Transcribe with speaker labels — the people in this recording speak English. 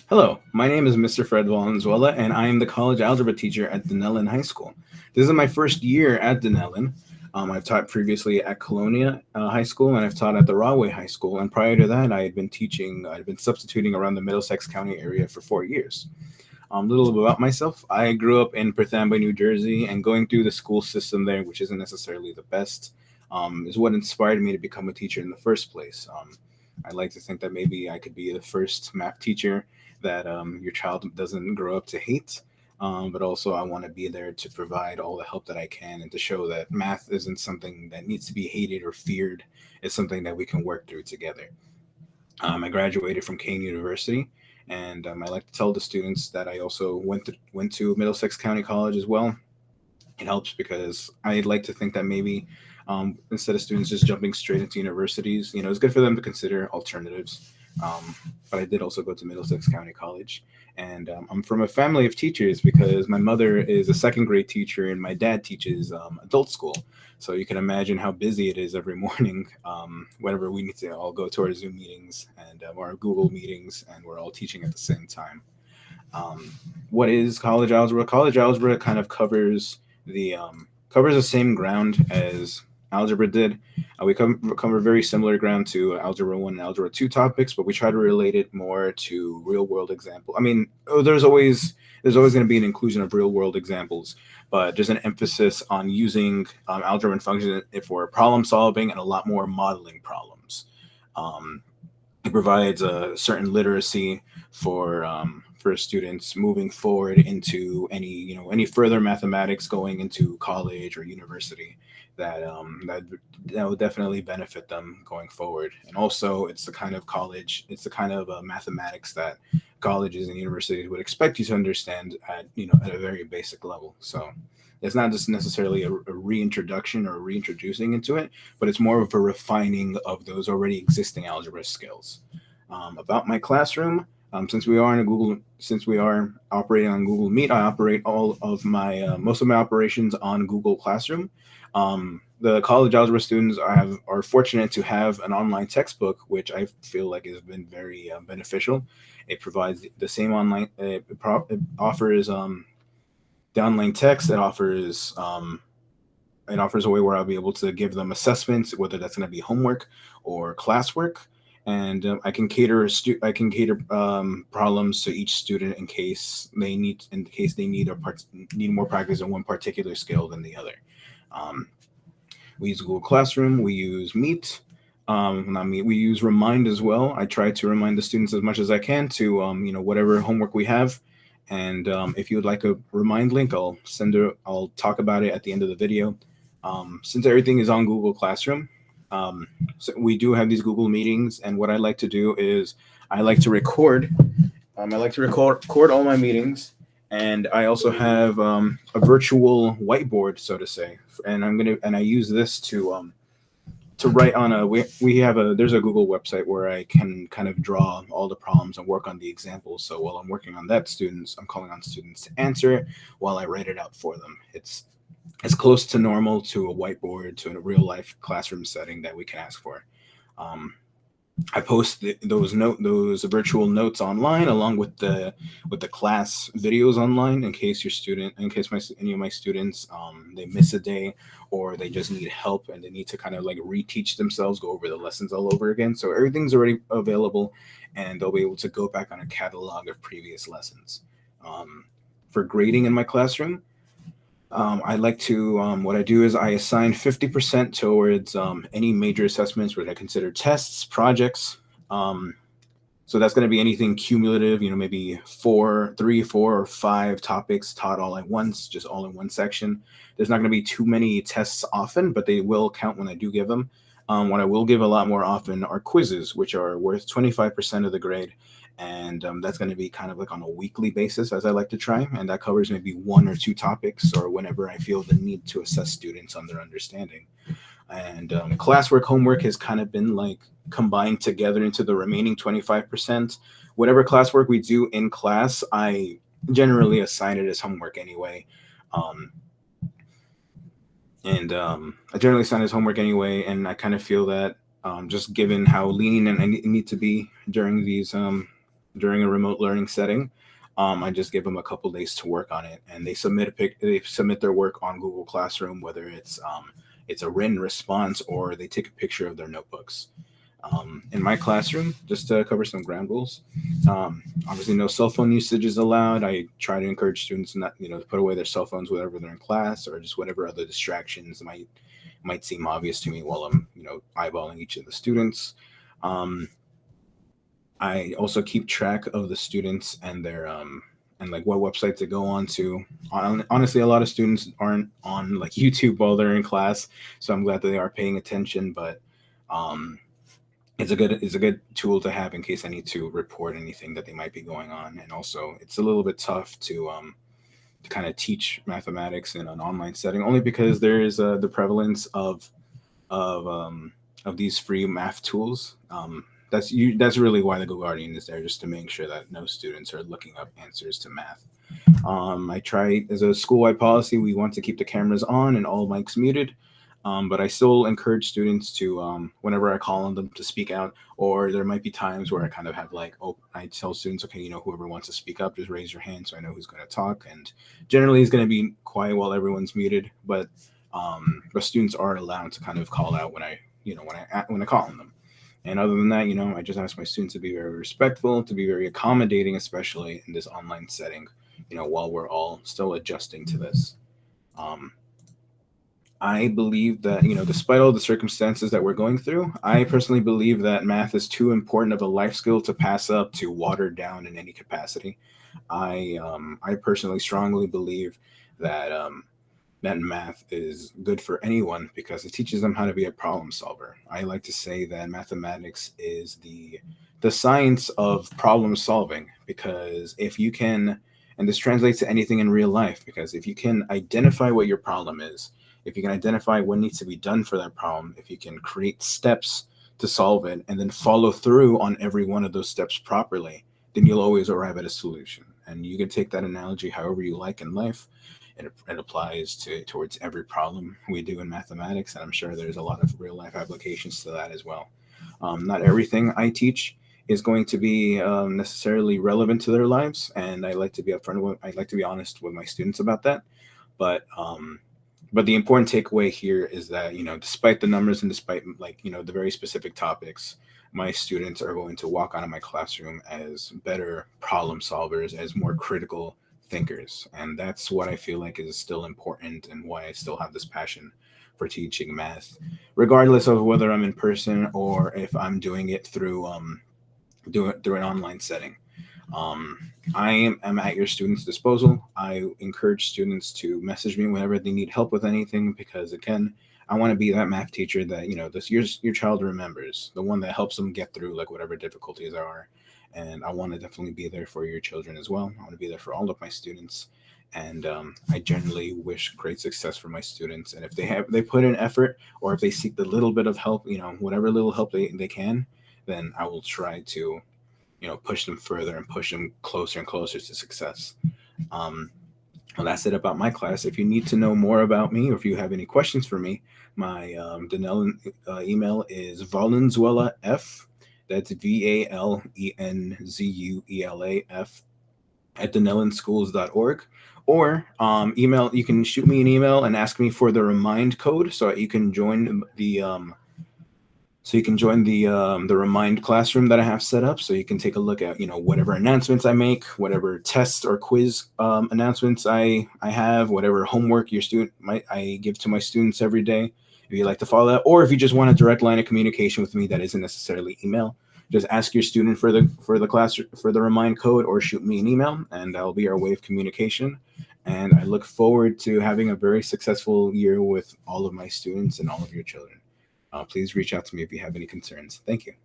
Speaker 1: Hello, my name is Mr. Fred Valenzuela, and I am the college algebra teacher at Dunellen High School. This is my first year at Dunellen. I've taught previously at Colonia High School, and I've taught at the Rahway High School. And prior to that, I'd been substituting around the Middlesex County area for 4 years. A little bit about myself. I grew up in Perth Amboy, New Jersey, and going through the school system there, which isn't necessarily the best, is what inspired me to become a teacher in the first place. I'd like to think that maybe I could be the first math teacher that your child doesn't grow up to hate. But also, I want to be there to provide all the help that I can and to show that math isn't something that needs to be hated or feared. It's something that we can work through together. I graduated from Kane University, and I like to tell the students that I also went to Middlesex County College as well. It helps because I'd like to think that maybe instead of students just jumping straight into universities, it's good for them to consider alternatives. Um, but I did also go to Middlesex County College, and I'm from a family of teachers because my mother is a second grade teacher and my dad teaches adult school. So you can imagine how busy it is every morning whenever we need to all go to our Zoom meetings and our Google meetings, and we're all teaching at the same time. Um, what is college algebra? College algebra kind of covers the same ground as algebra did. We cover very similar ground to algebra one and algebra two topics, but we try to relate it more to real world example. I mean, there's always going to be an inclusion of real world examples, but there's an emphasis on using algebra and functions for problem solving and a lot more modeling problems. Um, it provides a certain literacy for students moving forward into any further mathematics going into college or university that will definitely benefit them going forward. And also, it's the kind of mathematics that colleges and universities would expect you to understand at a very basic level. So it's not just necessarily a reintroduction or reintroducing into it, but it's more of a refining of those already existing algebra skills. About my classroom, since we are operating on Google Meet, I operate all of my most of my operations on Google Classroom. The college algebra students are fortunate to have an online textbook, which I feel like has been very beneficial. It provides the same online. It offers the online text. It offers a way where I'll be able to give them assessments, whether that's going to be homework or classwork, and I can cater problems to each student in case they need more practice in one particular skill than the other. Um, we use Google Classroom. We use Meet. Not Meet. We use Remind as well. I try to remind the students as much as I can to whatever homework we have. And if you would like a remind link, I'll talk about it at the end of the video. Since everything is on Google Classroom, so we do have these Google meetings, and what I like to do is I like to record. I like to record all my meetings, and I also have a virtual whiteboard, so to say, and I use this to write on a we have a there's a Google website where I can kind of draw all the problems and work on the examples. So while I'm working on that, I'm calling on students to answer while I write it out for them. It's as close to normal to a whiteboard to a real life classroom setting that we can ask for. Um, I post those virtual notes online along with the class videos online in case any of my students they miss a day or they just need help and they need to kind of like reteach themselves, go over the lessons all over again. So everything's already available, and they'll be able to go back on a catalog of previous lessons. Um, for grading in my classroom, what I do is I assign 50% towards any major assessments which I consider tests, projects. Um, so that's going to be anything cumulative, maybe three, four, or five topics taught all at once, just all in one section. There's not going to be too many tests often, but they will count when I do give them. What I will give a lot more often are quizzes, which are worth 25% of the grade. And that's going to be kind of like on a weekly basis, as I like to try. And that covers maybe one or two topics or whenever I feel the need to assess students on their understanding. And classwork, homework has kind of been like combined together into the remaining 25%. Whatever classwork we do in class, I generally assign it as homework anyway. Um, and I generally assign it as homework anyway. And I kind of feel that just given how lenient I need to be during these during a remote learning setting. I just give them a couple days to work on it, and they submit their work on Google Classroom, whether it's a written response or they take a picture of their notebooks. In my classroom, just to cover some ground rules, obviously no cell phone usage is allowed. I try to encourage students not, to put away their cell phones whenever they're in class, or just whatever other distractions might seem obvious to me while I'm, eyeballing each of the students. Um, I also keep track of the students and their and like what websites they go on to. Honestly, a lot of students aren't on like YouTube while they're in class, so I'm glad that they are paying attention. But um, it's a good tool to have in case I need to report anything that they might be going on. And also, it's a little bit tough to kind of teach mathematics in an online setting, only because there is the prevalence of um, of these free math tools. That's really why the Go Guardian is there, just to make sure that no students are looking up answers to math. I try as a school-wide policy, we want to keep the cameras on and all mics muted. But I still encourage students to, whenever I call on them to speak out, or there might be times where I kind of have like, oh, I tell students, okay, whoever wants to speak up, just raise your hand so I know who's going to talk. And generally, it's going to be quiet while everyone's muted. But students are allowed to kind of call out when I call on them. And other than that, I just ask my students to be very respectful, to be very accommodating, especially in this online setting, while we're all still adjusting to this. Um, I believe that, despite all the circumstances that we're going through, I personally believe that math is too important of a life skill to pass up, to water down in any capacity. I personally strongly believe that that math is good for anyone because it teaches them how to be a problem solver. I like to say that mathematics is the science of problem solving, because if you can, and this translates to anything in real life, because if you can identify what your problem is, if you can identify what needs to be done for that problem, if you can create steps to solve it and then follow through on every one of those steps properly, then you'll always arrive at a solution. And you can take that analogy however you like in life. It applies towards every problem we do in mathematics, and I'm sure there's a lot of real life applications to that as well. Not everything I teach is going to be necessarily relevant to their lives, and I like to be upfront. I like to be honest with my students about that. But but the important takeaway here is that, despite the numbers and despite, like, the very specific topics, my students are going to walk out of my classroom as better problem solvers, as more critical thinkers. And that's what I feel like is still important, and why I still have this passion for teaching math, regardless of whether I'm in person or if I'm doing it through an online setting. Um, am at your students' disposal. I encourage students to message me whenever they need help with anything, because again, I want to be that math teacher that, this your child remembers, the one that helps them get through like whatever difficulties there are. And I want to definitely be there for your children as well. I want to be there for all of my students. And I generally wish great success for my students. And if they put in effort, or if they seek the little bit of help, whatever little help they can, then I will try to, push them further and push them closer and closer to success. Um, well, that's it about my class. If you need to know more about me, or if you have any questions for me, my Dunellen email is Valenzuela F. That's VALENZUELAF at DunellenSchools.org. Or email. You can shoot me an email and ask me for the remind code, so that you can join the Remind classroom that I have set up, so you can take a look at, whatever announcements I make, whatever tests or quiz announcements I have, whatever homework your student might I give to my students every day. If you'd like to follow that, or if you just want a direct line of communication with me that isn't necessarily email, just ask your student for the class for the Remind code, or shoot me an email, and that'll be our way of communication. And I look forward to having a very successful year with all of my students and all of your children. Please reach out to me if you have any concerns. Thank you.